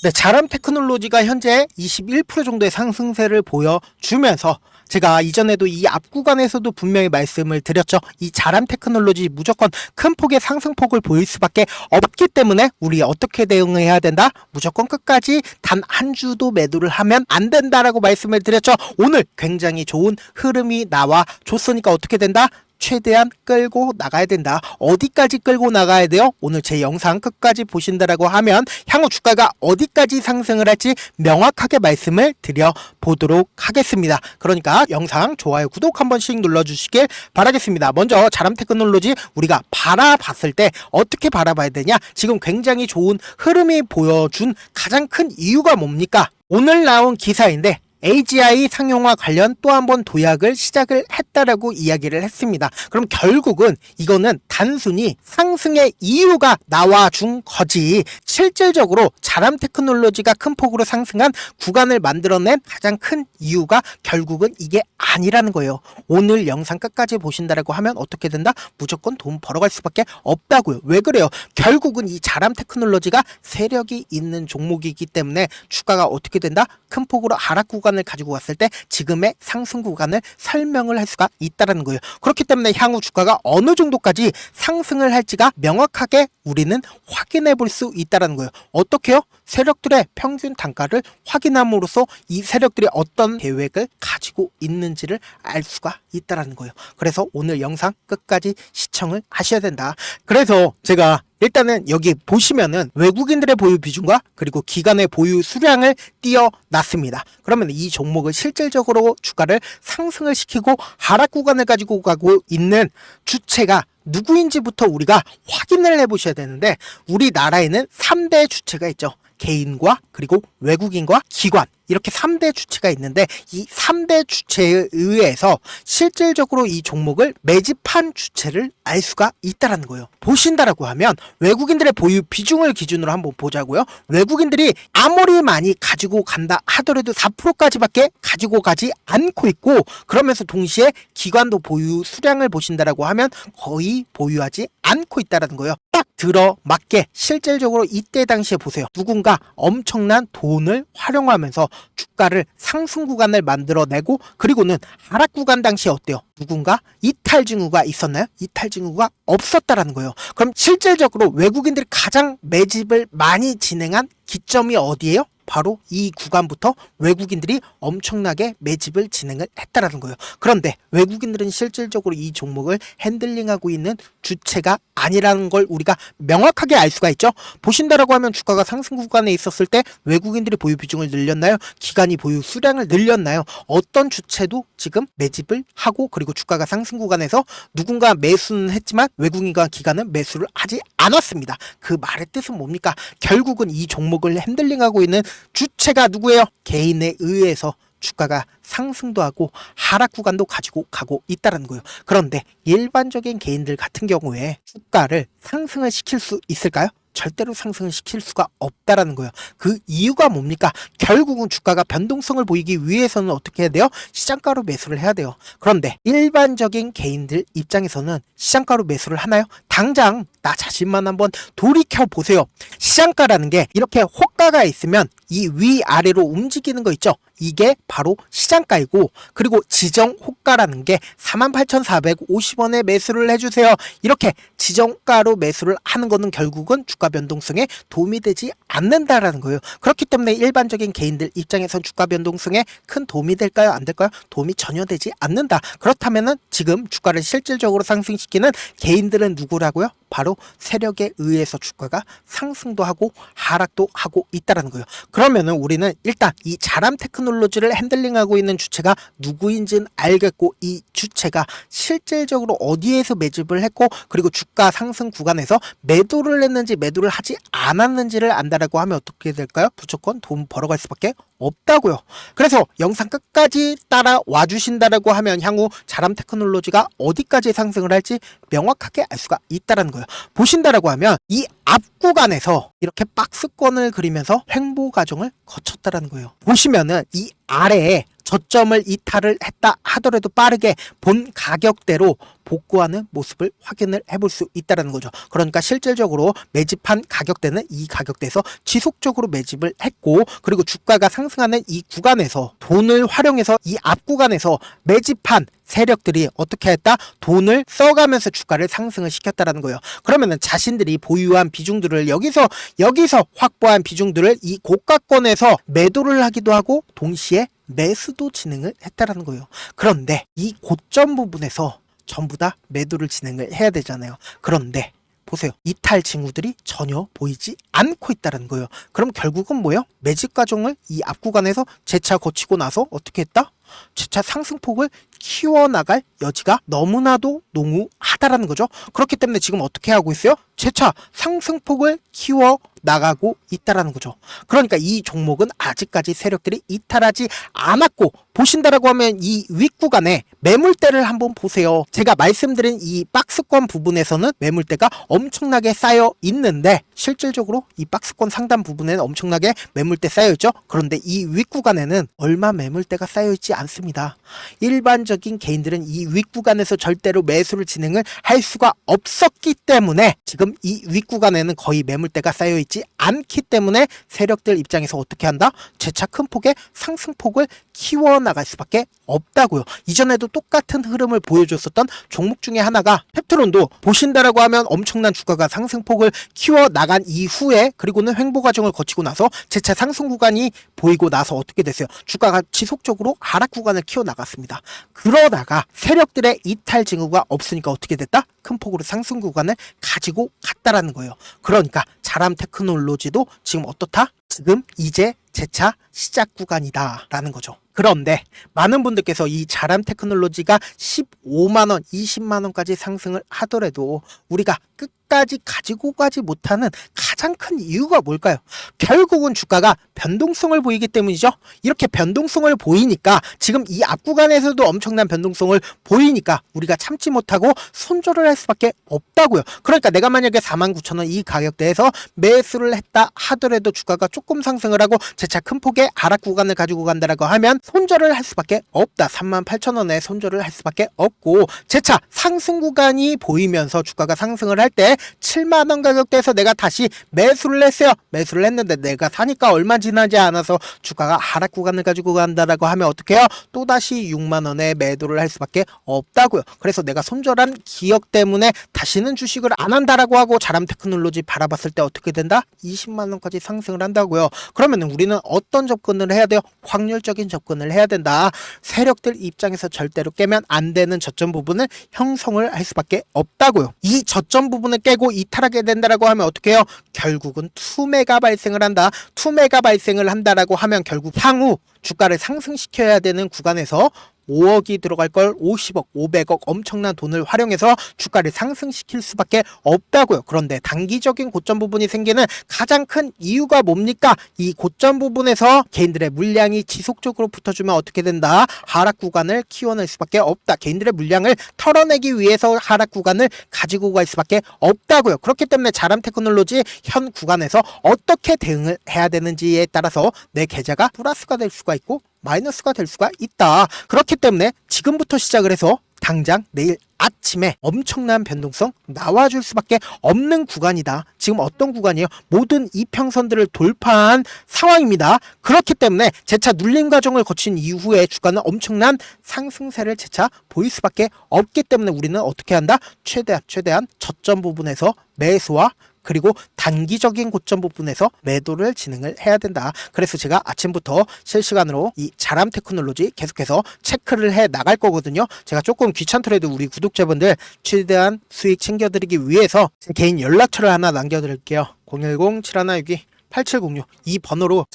네, 자람 테크놀로지가 현재 21% 정도의 상승세를 보여주면서 제가 이전에도 이 앞 구간에서도 분명히 말씀을 드렸죠. 이 자람 테크놀로지 무조건 큰 폭의 상승폭을 보일 수밖에 없기 때문에 우리 어떻게 대응해야 된다? 무조건 끝까지 단 한 주도 매도를 하면 안 된다라고 말씀을 드렸죠. 오늘 굉장히 좋은 흐름이 나와 줬으니까 어떻게 된다? 최대한 끌고 나가야 된다. 어디까지 끌고 나가야 돼요? 오늘 제 영상 끝까지 보신다라고 하면 향후 주가가 어디까지 상승을 할지 명확하게 말씀을 드려보도록 하겠습니다. 그러니까 영상 좋아요, 구독 한 번씩 눌러주시길 바라겠습니다. 먼저 자람 테크놀로지 우리가 바라봤을 때 어떻게 바라봐야 되냐? 지금 굉장히 좋은 흐름이 보여준 가장 큰 이유가 뭡니까? 오늘 나온 기사인데 AGI 상용화 관련 또 한 번 도약을 시작을 했다라고 이야기를 했습니다. 그럼 결국은 이거는 단순히 상승의 이유가 나와준 거지 실질적으로 자람 테크놀로지가 큰 폭으로 상승한 구간을 만들어낸 가장 큰 이유가 결국은 이게 아니라는 거예요. 오늘 영상 끝까지 보신다라고 하면 어떻게 된다? 무조건 돈 벌어갈 수밖에 없다고요. 왜 그래요? 결국은 이 자람 테크놀로지가 세력이 있는 종목이기 때문에 주가가 어떻게 된다? 큰 폭으로 하락 구간을 가지고 왔을 때 지금의 상승 구간을 설명을 할 수가 있다는 거예요. 그렇기 때문에 향후 주가가 어느 정도까지 상승을 할지가 명확하게 우리는 확인해 볼 수 있다는 거예요. 어떻게요? 세력들의 평균 단가를 확인함으로써 이 세력들이 어떤 계획을 가지고 있는지를 알 수가 있다는 거예요. 그래서 오늘 영상 끝까지 시청을 하셔야 된다. 그래서 제가 일단은 여기 보시면은 외국인들의 보유 비중과 그리고 기관의 보유 수량을 띄어놨습니다. 그러면 이 종목을 실질적으로 주가를 상승을 시키고 하락 구간을 가지고 가고 있는 주체가 누구인지부터 우리가 확인을 해보셔야 되는데 우리나라에는 3대 주체가 있죠. 개인과 그리고 외국인과 기관 이렇게 3대 주체가 있는데 이 3대 주체에 의해서 실질적으로 이 종목을 매집한 주체를 알 수가 있다는 거예요. 보신다라고 하면 외국인들의 보유 비중을 기준으로 한번 보자고요. 외국인들이 아무리 많이 가지고 간다 하더라도 4%까지밖에 가지고 가지 않고 있고 그러면서 동시에 기관도 보유 수량을 보신다라고 하면 거의 보유하지 않고 있다는 거예요. 딱 들어맞게 실질적으로 이때 당시에 보세요. 누군가 엄청난 돈을 활용하면서 주가를 상승 구간을 만들어내고 그리고는 하락 구간 당시에 어때요? 누군가 이탈 징후가 있었나요? 이탈 징후가 없었다라는 거예요. 그럼 실질적으로 외국인들이 가장 매집을 많이 진행한 기점이 어디예요? 바로 이 구간부터 외국인들이 엄청나게 매집을 진행을 했다라는 거예요. 그런데 외국인들은 실질적으로 이 종목을 핸들링하고 있는 주체가 아니라는 걸 우리가 명확하게 알 수가 있죠. 보신다라고 하면 주가가 상승 구간에 있었을 때 외국인들이 보유 비중을 늘렸나요? 기관이 보유 수량을 늘렸나요? 어떤 주체도 지금 매집을 하고 그리고 주가가 상승 구간에서 누군가 매수는 했지만 외국인과 기관은 매수를 하지 않았습니다. 그 말의 뜻은 뭡니까? 결국은 이 종목을 핸들링하고 있는 주체가 누구예요? 개인에 의해서 주가가 상승도 하고 하락 구간도 가지고 가고 있다는 거예요. 그런데 일반적인 개인들 같은 경우에 주가를 상승을 시킬 수 있을까요? 절대로 상승을 시킬 수가 없다라는 거예요. 그 이유가 뭡니까? 결국은 주가가 변동성을 보이기 위해서는 어떻게 해야 돼요? 시장가로 매수를 해야 돼요. 그런데 일반적인 개인들 입장에서는 시장가로 매수를 하나요? 당장 나 자신만 한번 돌이켜 보세요. 시장가라는 게 이렇게 호가가 있으면 이 위아래로 움직이는 거 있죠? 이게 바로 시장가이고 그리고 지정 호가라는 게 48,450원에 매수를 해주세요. 이렇게 지정가로 매수를 하는 거는 결국은 주가 변동성에 도움이 되지 않는다라는 거예요. 그렇기 때문에 일반적인 개인들 입장에선 주가 변동성에 큰 도움이 될까요? 안 될까요? 도움이 전혀 되지 않는다. 그렇다면은 지금 주가를 실질적으로 상승시키는 개인들은 누구라고요? 바로 세력에 의해서 주가가 상승도 하고 하락도 하고 있다는 거예요. 그러면은 우리는 일단 이 자람 테크놀로지를 핸들링하고 있는 주체가 누구인지는 알겠고 이 주체가 실질적으로 어디에서 매집을 했고 그리고 주가 상승 구간에서 매도를 했는지 매도를 하지 않았는지를 안다라고 하면 어떻게 될까요? 무조건 돈 벌어갈 수밖에 없다고요. 그래서 영상 끝까지 따라와 주신다라고 하면 향후 자람 테크놀로지가 어디까지 상승을 할지 명확하게 알 수가 있다는 거예요. 보신다라고 하면 이 앞 구간에서 이렇게 박스권을 그리면서 횡보 과정을 거쳤다라는 거예요. 보시면은 이 아래에 저점을 이탈을 했다 하더라도 빠르게 본 가격대로 복구하는 모습을 확인을 해볼 수 있다는 거죠. 그러니까 실질적으로 매집한 가격대는 이 가격대에서 지속적으로 매집을 했고, 그리고 주가가 상승하는 이 구간에서 돈을 활용해서 이 앞 구간에서 매집한 세력들이 어떻게 했다? 돈을 써가면서 주가를 상승을 시켰다라는 거예요. 그러면은 자신들이 보유한 비중들을 여기서 확보한 비중들을 이 고가권에서 매도를 하기도 하고 동시에 매수도 진행을 했다라는 거예요. 그런데 이 고점 부분에서 전부 다 매도를 진행을 해야 되잖아요. 그런데 보세요. 이탈 징후들이 전혀 보이지 않고 있다는 거예요. 그럼 결국은 뭐예요? 매집 과정을 이 앞 구간에서 재차 거치고 나서 어떻게 했다? 재차 상승폭을 키워나갈 여지가 너무나도 농후하다라는 거죠. 그렇기 때문에 지금 어떻게 하고 있어요? 재차 상승폭을 키워나가고 있다라는 거죠. 그러니까 이 종목은 아직까지 세력들이 이탈하지 않았고, 보신다라고 하면 이 윗구간에 매물대를 한번 보세요. 제가 말씀드린 이 박스권 부분에서는 매물대가 엄청나게 쌓여 있는데 실질적으로 이 박스권 상단 부분에는 엄청나게 매물대 쌓여 있죠. 그런데 이 윗구간에는 얼마 매물대가 쌓여 있지 않습니다. 일반적인 개인들은 이 윗구간에서 절대로 매수를 진행을 할 수가 없었기 때문에 지금 이 윗구간에는 거의 매물대가 쌓여 있지 않기 때문에 세력들 입장에서 어떻게 한다? 재차 큰 폭의 상승폭을 키워나갈 수밖에 없다고요. 이전에도 똑같은 흐름을 보여줬었던 종목 중에 하나가 펩트론도 보신다라고 하면 엄청난 주가가 상승폭을 키워나간 이후에, 그리고는 횡보 과정을 거치고 나서 재차 상승 구간이 보이고 나서 어떻게 됐어요? 주가가 지속적으로 하락 구간을 키워나갔습니다. 그러다가 세력들의 이탈 징후가 없으니까 어떻게 됐다? 큰 폭으로 상승 구간을 가지고 갔다라는 거예요. 그러니까 자람 테크놀로지도 지금 어떻다? 지금 이제 재차 시작 구간이다 라는 거죠. 그런데 많은 분들께서 이 자람 테크놀로지가 15만원, 20만원까지 상승을 하더라도 우리가 끝까지 가지고 가지 못하는 가장 큰 이유가 뭘까요? 결국은 주가가 변동성을 보이기 때문이죠. 이렇게 변동성을 보이니까 지금 이 앞 구간에서도 엄청난 변동성을 보이니까 우리가 참지 못하고 손절을 할 수밖에 없다고요. 그러니까 내가 만약에 49,000원 이 가격대에서 매수를 했다 하더라도 주가가 조금 상승을 하고 재차 큰 폭의 하락 구간을 가지고 간다라고 하면 손절을 할 수밖에 없다. 38,000원에 손절을 할 수밖에 없고, 재차 상승 구간이 보이면서 주가가 상승을 할 때 7만원 가격대에서 내가 다시 매수를 했어요. 매수를 했는데 내가 사니까 얼마 지나지 않아서 주가가 하락 구간을 가지고 간다라고 하면 어떻게 해요? 또다시 6만원에 매도를 할 수밖에 없다고요. 그래서 내가 손절한 기억 때문에 다시는 주식을 안 한다라고 하고 자람 테크놀로지 바라봤을 때 어떻게 된다? 20만원까지 상승을 한다고요. 그러면 우리는 어떤 접근을 해야 돼요? 확률적인 접근을 해야 된다. 세력들 입장에서 절대로 깨면 안 되는 저점 부분을 형성을 할 수밖에 없다고요. 이 저점 부분을 깨고 이탈하게 된다라고 하면 어떻게 해요? 결국은 투매가 발생을 한다. 투매가 발생을 한다라고 하면 결국 향후 주가를 상승시켜야 되는 구간에서 5억이 들어갈 걸 50억, 500억 엄청난 돈을 활용해서 주가를 상승시킬 수밖에 없다고요. 그런데 단기적인 고점 부분이 생기는 가장 큰 이유가 뭡니까? 이 고점 부분에서 개인들의 물량이 지속적으로 붙어주면 어떻게 된다? 하락 구간을 키워낼 수밖에 없다. 개인들의 물량을 털어내기 위해서 하락 구간을 가지고 갈 수밖에 없다고요. 그렇기 때문에 자람 테크놀로지 현 구간에서 어떻게 대응을 해야 되는지에 따라서 내 계좌가 플러스가 될 수가 있고 마이너스가 될 수가 있다. 그렇기 때문에 지금부터 시작을 해서 당장 내일 아침에 엄청난 변동성 나와줄 수밖에 없는 구간이다. 지금 어떤 구간이에요? 모든 이평선들을 돌파한 상황입니다. 그렇기 때문에 재차 눌림 과정을 거친 이후에 주가는 엄청난 상승세를 재차 보일 수밖에 없기 때문에 우리는 어떻게 한다? 최대한 저점 부분에서 매수와 그리고 단기적인 고점 부분에서 매도를 진행을 해야 된다. 그래서 제가 아침부터 실시간으로 이 자람 테크놀로지 계속해서 체크를 해 나갈 거거든요. 제가 조금 귀찮더라도 우리 구독자분들 최대한 수익 챙겨드리기 위해서 제 개인 연락처를 하나 남겨드릴게요. 010-7162 8706 이 번호로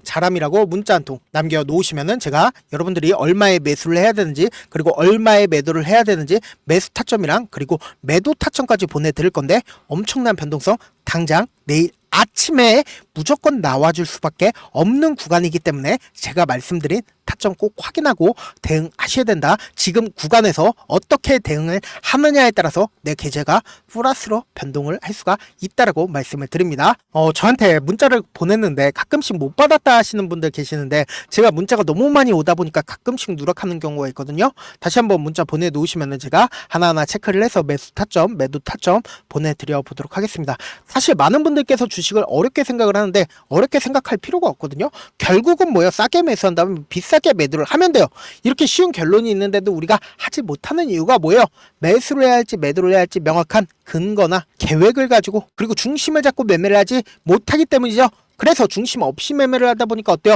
자람이라고 문자 한 통 남겨놓으시면은 제가 여러분들이 얼마에 매수를 해야 되는지, 그리고 얼마에 매도를 해야 되는지 매수 타점이랑 그리고 매도 타점까지 보내드릴 건데, 엄청난 변동성 당장 내일 아침에 무조건 나와줄 수밖에 없는 구간이기 때문에 제가 말씀드린 타점 꼭 확인하고 대응하셔야 된다. 지금 구간에서 어떻게 대응을 하느냐에 따라서 내 계좌가 플러스로 변동을 할 수가 있다라고 말씀을 드립니다. 저한테 문자를 보냈는데 가끔씩 못 받았다 하시는 분들 계시는데 제가 문자가 너무 많이 오다 보니까 가끔씩 누락하는 경우가 있거든요. 다시 한번 문자 보내놓으시면 제가 하나하나 체크를 해서 매수 타점, 매도 타점 보내드려 보도록 하겠습니다. 사실 많은 분들께서 주식을 어렵게 생각을 하는데 어렵게 생각할 필요가 없거든요. 결국은 뭐예요? 싸게 매수한다면 비싸게 매도를 하면 돼요. 이렇게 쉬운 결론이 있는데도 우리가 하지 못하는 이유가 뭐예요? 매수를 해야 할지 매도를 해야 할지 명확한 근거나 계획을 가지고 그리고 중심을 잡고 매매를 하지 못하기 때문이죠. 그래서 중심 없이 매매를 하다 보니까 어때요?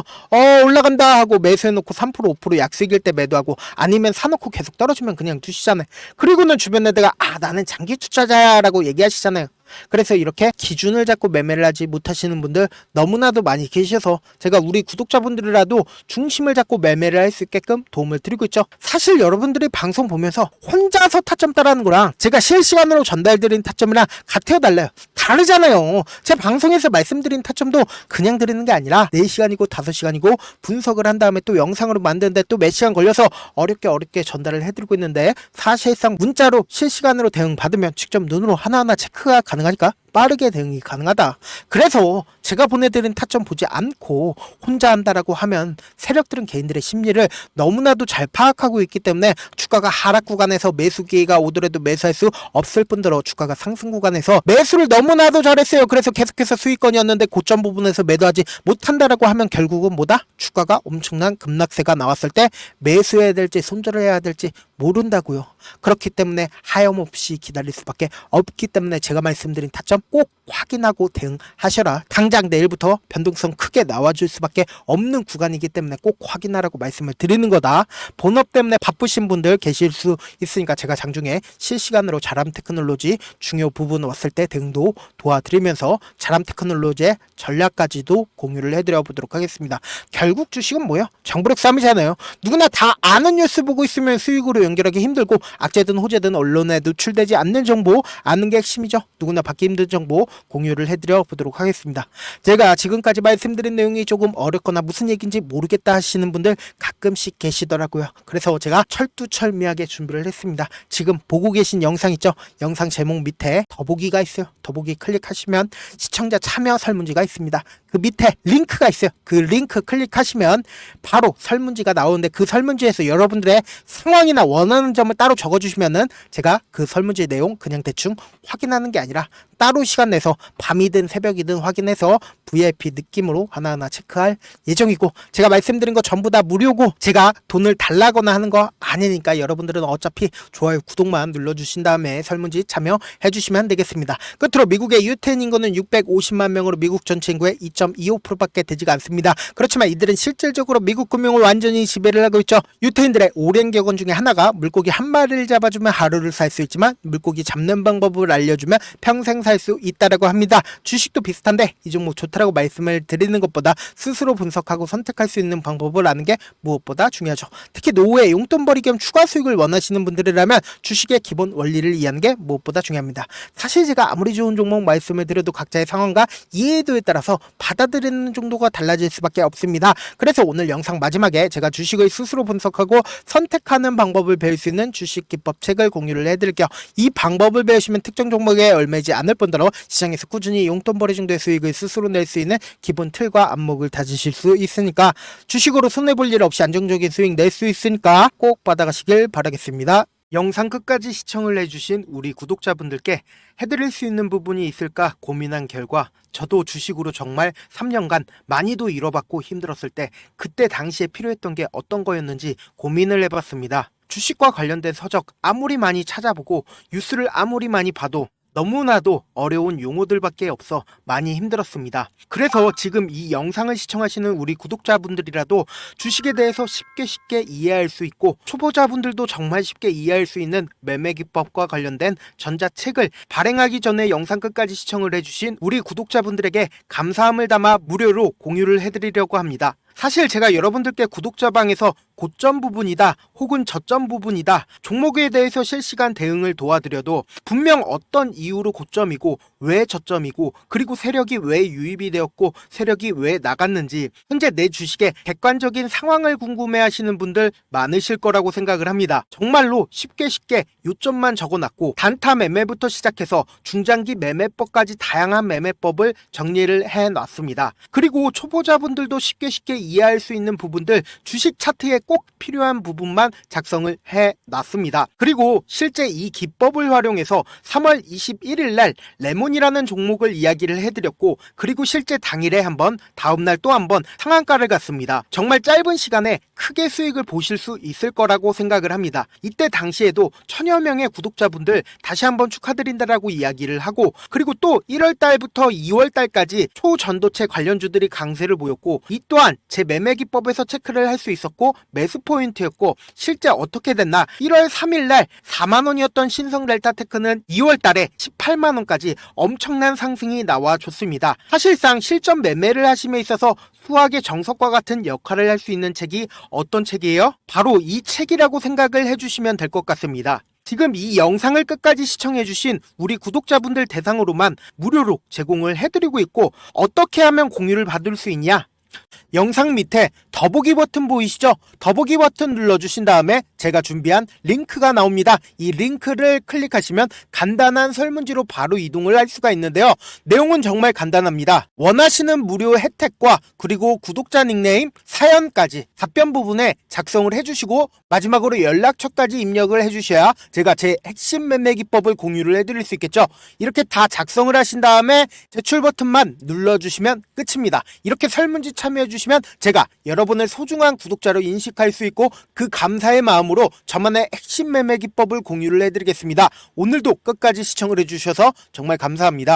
올라간다 하고 매수해놓고 3% 5% 약수익일 때 매도하고 아니면 사놓고 계속 떨어지면 그냥 두시잖아요. 그리고는 주변 애들가 나는 장기 투자자야 라고 얘기하시잖아요. 그래서 이렇게 기준을 잡고 매매를 하지 못하시는 분들 너무나도 많이 계셔서 제가 우리 구독자분들이라도 중심을 잡고 매매를 할 수 있게끔 도움을 드리고 있죠. 사실 여러분들이 방송 보면서 혼자서 타점 따라하는 거랑 제가 실시간으로 전달드린 타점이랑 같아요, 달라요? 다르잖아요. 제 방송에서 말씀드린 타점도 그냥 드리는 게 아니라 4시간이고 5시간이고 분석을 한 다음에 또 영상으로 만드는데 또 몇 시간 걸려서 어렵게 전달을 해드리고 있는데 사실상 문자로 실시간으로 대응 받으면 직접 눈으로 하나하나 체크가 가능하니까 빠르게 대응이 가능하다. 그래서 제가 보내드린 타점 보지 않고 혼자 한다라고 하면 세력들은 개인들의 심리를 너무나도 잘 파악하고 있기 때문에 주가가 하락 구간에서 매수 기회가 오더라도 매수할 수 없을 뿐더러 주가가 상승 구간에서 매수를 너무나도 잘했어요. 그래서 계속해서 수익권이었는데 고점 부분에서 매도하지 못한다라고 하면 결국은 뭐다? 주가가 엄청난 급락세가 나왔을 때 매수해야 될지 손절을 해야 될지 모른다고요. 그렇기 때문에 하염없이 기다릴 수밖에 없기 때문에 제가 말씀드린 타점 꼭 확인하고 대응하셔라. 당장 내일부터 변동성 크게 나와줄 수밖에 없는 구간이기 때문에 꼭 확인하라고 말씀을 드리는 거다. 본업 때문에 바쁘신 분들 계실 수 있으니까 제가 장중에 실시간으로 자람 테크놀로지 중요 부분 왔을 때 대응도 도와드리면서 자람 테크놀로지의 전략까지도 공유를 해드려 보도록 하겠습니다. 결국 주식은 뭐예요? 정부력 싸움이잖아요. 누구나 다 아는 뉴스 보고 있으면 수익으로 연결하기 힘들고 악재든 호재든 언론에 노출되지 않는 정보 아는 게 핵심이죠. 누구나 받기 힘든 정보 공유를 해드려 보도록 하겠습니다. 제가 지금까지 말씀드린 내용이 조금 어렵거나 무슨 얘기인지 모르겠다 하시는 분들 가끔씩 계시더라고요. 그래서 제가 철두철미하게 준비를 했습니다. 지금 보고 계신 영상 있죠? 영상 제목 밑에 더보기가 있어요. 더보기 클릭하시면 시청자 참여 설문지가 있습니다. 그 밑에 링크가 있어요. 그 링크 클릭하시면 바로 설문지가 나오는데 그 설문지에서 여러분들의 상황이나 원하는 점을 따로 적어주시면은 제가 그 설문지 내용 그냥 대충 확인하는 게 아니라 따로 시간 내서 밤이든 새벽이든 확인해서 VIP 느낌으로 하나하나 체크할 예정이고 제가 말씀드린 거 전부 다 무료고 제가 돈을 달라거나 하는 거 아니니까 여러분들은 어차피 좋아요 구독만 눌러주신 다음에 설문지 참여해 주시면 되겠습니다. 끝으로 미국의 유태인 인구는 650만 명으로 미국 전체 인구의 2.25%밖에 되지가 않습니다. 그렇지만 이들은 실질적으로 미국 금융을 완전히 지배를 하고 있죠. 유태인들의 오랜 격언 중에 하나가 물고기 한 마리를 잡아주면 하루를 살 수 있지만 물고기 잡는 방법을 알려주면 평생 살 수 있다라고 합니다. 주식도 비슷한데 이 종목 좋다라고 말씀을 드리는 것보다 스스로 분석하고 선택할 수 있는 방법을 아는 게 무엇보다 중요하죠. 특히 노후에 용돈벌이 겸 추가 수익을 원하시는 분들이라면 주식의 기본 원리를 이해하는 게 무엇보다 중요합니다. 사실 제가 아무리 좋은 종목 말씀을 드려도 각자의 상황과 이해도에 따라서 받아들이는 정도가 달라질 수밖에 없습니다. 그래서 오늘 영상 마지막에 제가 주식을 스스로 분석하고 선택하는 방법을 배울 수 있는 주식 기법 책을 공유를 해드릴게요. 이 방법을 배우시면 특정 종목에 얽매이지 않을 뿐더러 시장에서 꾸준히 용돈벌이 정도의 수익을 스스로 낼 수 있는 기본 틀과 안목을 다지실 수 있으니까 주식으로 손해볼 일 없이 안정적인 수익 낼 수 있으니까 꼭 받아가시길 바라겠습니다. 영상 끝까지 시청을 해주신 우리 구독자분들께 해드릴 수 있는 부분이 있을까 고민한 결과 저도 주식으로 정말 3년간 많이도 잃어봤고 힘들었을 때 그때 당시에 필요했던 게 어떤 거였는지 고민을 해봤습니다. 주식과 관련된 서적 아무리 많이 찾아보고 뉴스를 아무리 많이 봐도 너무나도 어려운 용어들밖에 없어 많이 힘들었습니다. 그래서 지금 이 영상을 시청하시는 우리 구독자분들이라도 주식에 대해서 쉽게 이해할 수 있고 초보자분들도 정말 쉽게 이해할 수 있는 매매 기법과 관련된 전자책을 발행하기 전에 영상 끝까지 시청을 해주신 우리 구독자분들에게 감사함을 담아 무료로 공유를 해드리려고 합니다. 사실 제가 여러분들께 구독자방에서 고점 부분이다 혹은 저점 부분이다, 종목에 대해서 실시간 대응을 도와드려도 분명 어떤 이유로 고점이고 왜 저점이고 그리고 세력이 왜 유입이 되었고 세력이 왜 나갔는지 현재 내 주식의 객관적인 상황을 궁금해하시는 분들 많으실 거라고 생각을 합니다. 정말로 쉽게 요점만 적어놨고 단타 매매부터 시작해서 중장기 매매법까지 다양한 매매법을 정리를 해놨습니다. 그리고 초보자분들도 쉽게 이해할 수 있는 부분들, 주식 차트에 꼭 필요한 부분만 작성을 해놨습니다. 그리고 실제 이 기법을 활용해서 3월 21일 날 레몬이라는 종목을 이야기를 해드렸고, 그리고 실제 당일에 한번, 다음날 또 한번 상한가를 갔습니다. 정말 짧은 시간에 크게 수익을 보실 수 있을 거라고 생각을 합니다. 이때 당시에도 1000여 명의 구독자분들 다시 한번 축하드린다라고 이야기를 하고, 그리고 또 1월 달부터 2월 달까지 초전도체 관련주들이 강세를 보였고, 이 또한 제 매매 기법에서 체크를 할 수 있었고 매수 포인트였고, 실제 어떻게 됐나, 1월 3일 날 4만원이었던 신성 델타테크는 2월 달에 18만원까지 엄청난 상승이 나와줬습니다. 사실상 실전 매매를 하심에 있어서 수학의 정석과 같은 역할을 할 수 있는 책이 어떤 책이에요? 바로 이 책이라고 생각을 해주시면 될 것 같습니다. 지금 이 영상을 끝까지 시청해주신 우리 구독자분들 대상으로만 무료로 제공을 해드리고 있고, 어떻게 하면 공유를 받을 수 있냐? 영상 밑에 더보기 버튼 보이시죠? 더보기 버튼 눌러주신 다음에 제가 준비한 링크가 나옵니다. 이 링크를 클릭하시면 간단한 설문지로 바로 이동을 할 수가 있는데요. 내용은 정말 간단합니다. 원하시는 무료 혜택과 그리고 구독자 닉네임, 사연까지 답변 부분에 작성을 해주시고 마지막으로 연락처까지 입력을 해주셔야 제가 제 핵심 매매 기법을 공유를 해드릴 수 있겠죠. 이렇게 다 작성을 하신 다음에 제출 버튼만 눌러주시면 끝입니다. 이렇게 설문지 참여해주시면 제가 여러분을 소중한 구독자로 인식할 수 있고, 그 감사의 마음으로 저만의 핵심 매매 기법을 공유를 해드리겠습니다. 오늘도 끝까지 시청을 해주셔서 정말 감사합니다.